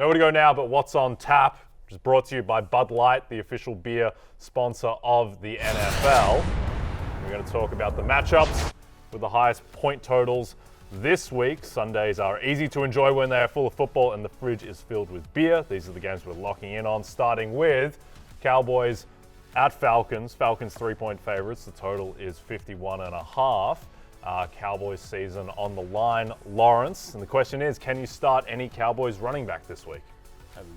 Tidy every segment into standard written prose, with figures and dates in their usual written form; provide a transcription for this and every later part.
Nowhere to go now but what's on tap, which is brought to you by Bud Light, the official beer sponsor of the NFL. We're going to talk about the matchups with the highest point totals this week. Sundays are easy to enjoy when they are full of football and the fridge is filled with beer. These are the games we're locking in on, starting with Cowboys at Falcons. Falcons 3-point favorites. The total is 51.5. Cowboys season on the line. Lawrence, and the question is, can you start any Cowboys running back this week?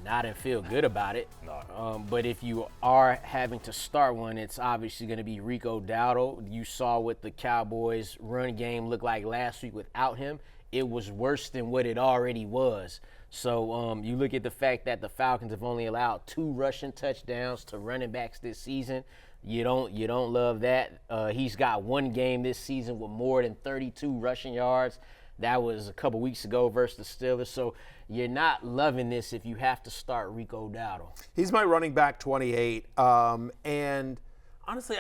Not and feel good about it. No. But if you are having to start one, it's obviously going to be Rico Dowdle. You saw what the Cowboys' run game looked like last week without him. It was worse than what it already was. So you look at the fact that the Falcons have only allowed 2 rushing touchdowns to running backs this season. You don't love that. He's got 1 game this season with more than 32 rushing yards. That was a couple weeks ago versus the Steelers. So you're not loving this if you have to start Rico Dowdle. He's my running back 28. And honestly,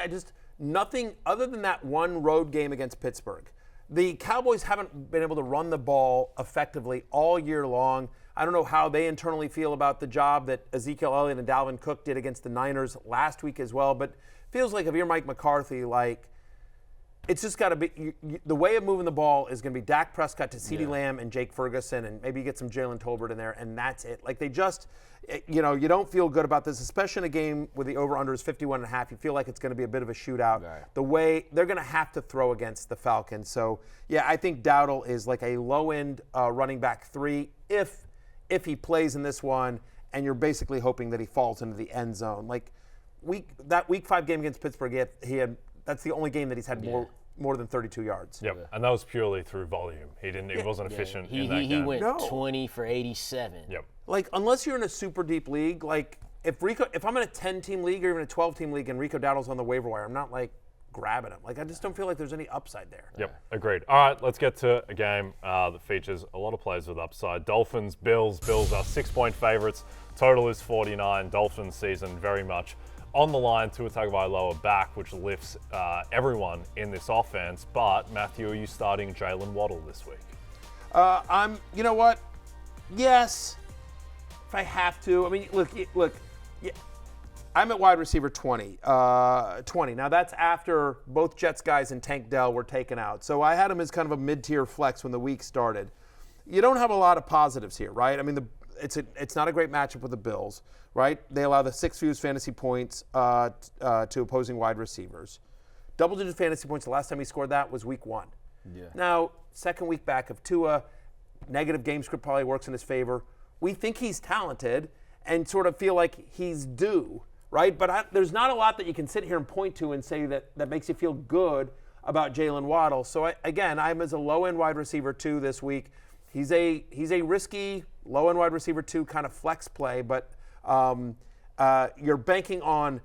nothing other than that one road game against Pittsburgh. The Cowboys haven't been able to run the ball effectively all year long. I don't know how they internally feel about the job that Ezekiel Elliott and Dalvin Cook did against the Niners last week as well. But feels like if you're Mike McCarthy, it's just got to be the way of moving the ball is going to be Dak Prescott to CeeDee Lamb and Jake Ferguson, and maybe you get some Jalen Tolbert in there, and that's it. You don't feel good about this, especially in a game where the over/under is 51.5. You feel like it's going to be a bit of a shootout. Right. The way they're going to have to throw against the Falcons. So, yeah, I think Dowdle is like a low-end running back 3 if he plays in this one, and you're basically hoping that he falls into the end zone. That Week 5 game against Pittsburgh, that's the only game that he's had more than 32 yards. Yep, and that was purely through volume. He wasn't efficient in that game. He went 20 for 87. Yep. Unless you're in a super deep league, if I'm in a 10-team league or even a 12-team league and Rico Dowdle's on the waiver wire, I'm not grabbing him. I just don't feel like there's any upside there. Yep, agreed. All right, let's get to a game that features a lot of players with upside. Dolphins, Bills. Bills are 6-point favorites. Total is 49. Dolphins season very much on the line. Tua Tagovailoa back, which lifts everyone in this offense. But, Matthew, are you starting Jaylen Waddle this week? You know what? Yes, if I have to. I mean, look. Yeah, I'm at wide receiver 20. Now, that's after both Jets guys and Tank Dell were taken out. So I had him as kind of a mid-tier flex when the week started. You don't have a lot of positives here, right? I mean, it's not a great matchup with the Bills, right? They allow the 6th fewest fantasy points to opposing wide receivers. Double-digit fantasy points, the last time he scored that was week 1. Yeah. Now, second week back of Tua, negative game script probably works in his favor. We think he's talented and sort of feel like he's due, right? But there's not a lot that you can sit here and point to and say that makes you feel good about Jaylen Waddle. So, I'm as a low-end wide receiver 2 this week. He's a risky low-end wide receiver 2 kind of flex play, but you're banking on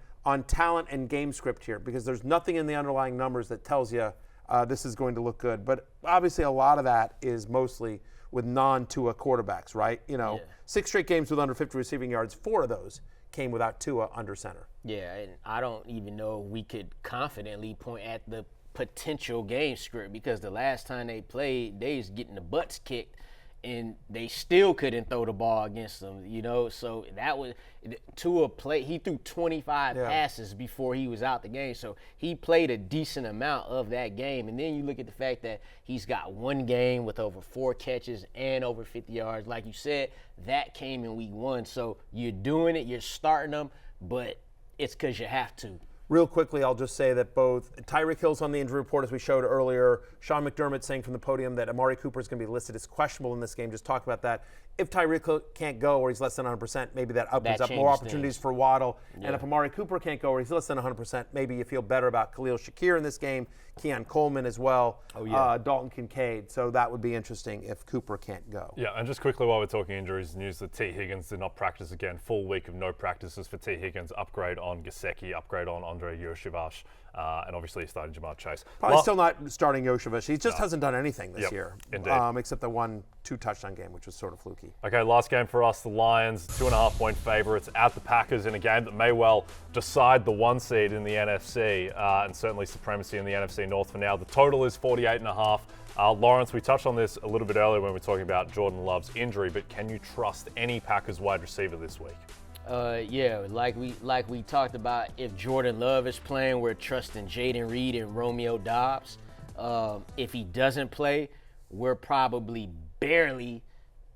talent and game script here because there's nothing in the underlying numbers that tells you this is going to look good. But obviously a lot of that is mostly with non-Tua quarterbacks, right? 6 straight games with under 50 receiving yards, 4 of those came without Tua under center. Yeah, and I don't even know we could confidently point at the potential game script because the last time they played, they was getting the butts kicked and they still couldn't throw the ball against them, So that was Tua play. He threw 25 passes before he was out the game, so he played a decent amount of that game. And then you look at the fact that he's got 1 game with over 4 catches and over 50 yards. Like you said, that came in week 1. So you're doing it, you're starting them, but it's because you have to. Real quickly, I'll just say that both Tyreek Hill's on the injury report, as we showed earlier. Sean McDermott saying from the podium that Amari Cooper is going to be listed as questionable in this game. Just talk about that. If Tyreek Hill can't go or he's less than 100%, maybe that opens up more opportunities for Waddle. Yeah. And if Amari Cooper can't go or he's less than 100%, maybe you feel better about Khalil Shakir in this game, Keon Coleman as well, Dalton Kincaid. So that would be interesting if Cooper can't go. Yeah, and just quickly while we're talking injuries, news that T. Higgins did not practice again. Full week of no practices for T. Higgins. Upgrade on Gesicki, upgrade on Andre Yoshivash, and obviously he's starting Jamar Chase. Probably still not starting Yoshivash. He just hasn't done anything this year. Indeed. Except the 1-2 touchdown game, which was sort of fluky. Okay, last game for us, the Lions, 2.5-point favorites at the Packers in a game that may well decide the 1 seed in the NFC, and certainly supremacy in the NFC North for now. The total is 48.5. Lawrence, we touched on this a little bit earlier when we were talking about Jordan Love's injury, but can you trust any Packers wide receiver this week? Yeah, like we talked about, if Jordan Love is playing, we're trusting Jaden Reed and Romeo Doubs. If he doesn't play, we're probably barely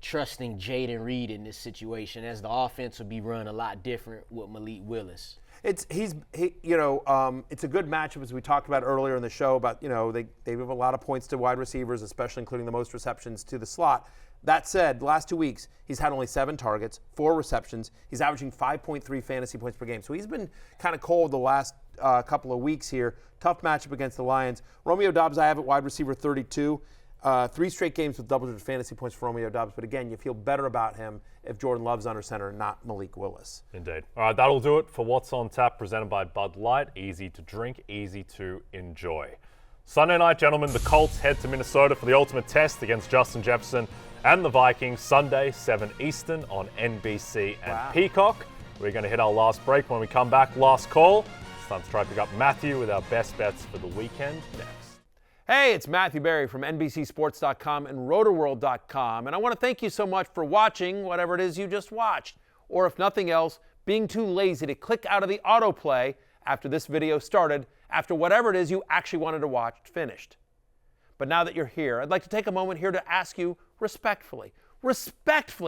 trusting Jaden Reed in this situation, as the offense will be run a lot different with Malik Willis. It's a good matchup, as we talked about earlier in the show. About they give a lot of points to wide receivers, especially including the most receptions to the slot. That said, the last 2 weeks he's had only 7 targets, 4 receptions. He's averaging 5.3 fantasy points per game. So he's been kind of cold the last couple of weeks here. Tough matchup against the Lions. Romeo Doubs, I have at wide receiver 32. 3 straight games with double-digit fantasy points for Romeo Doubs. But again, you feel better about him if Jordan Love's under center and not Malik Willis. Indeed. All right, that'll do it for What's on Tap, presented by Bud Light. Easy to drink, easy to enjoy. Sunday night, gentlemen, the Colts head to Minnesota for the ultimate test against Justin Jefferson and the Vikings. Sunday, 7 Eastern on NBC and Peacock. We're going to hit our last break. When we come back, last call. It's time to try to pick up Matthew with our best bets for the weekend next. Hey, it's Matthew Berry from NBCSports.com and RotoWorld.com, and I want to thank you so much for watching whatever it is you just watched, or if nothing else, being too lazy to click out of the autoplay after this video started, after whatever it is you actually wanted to watch finished. But now that you're here, I'd like to take a moment here to ask you respectfully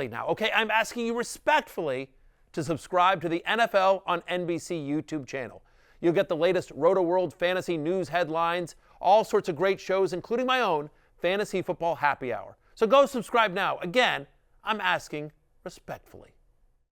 now, okay? I'm asking you respectfully to subscribe to the NFL on NBC YouTube channel. You'll get the latest RotoWorld fantasy news headlines, all sorts of great shows, including my own Fantasy Football Happy Hour. So go subscribe now. Again, I'm asking respectfully.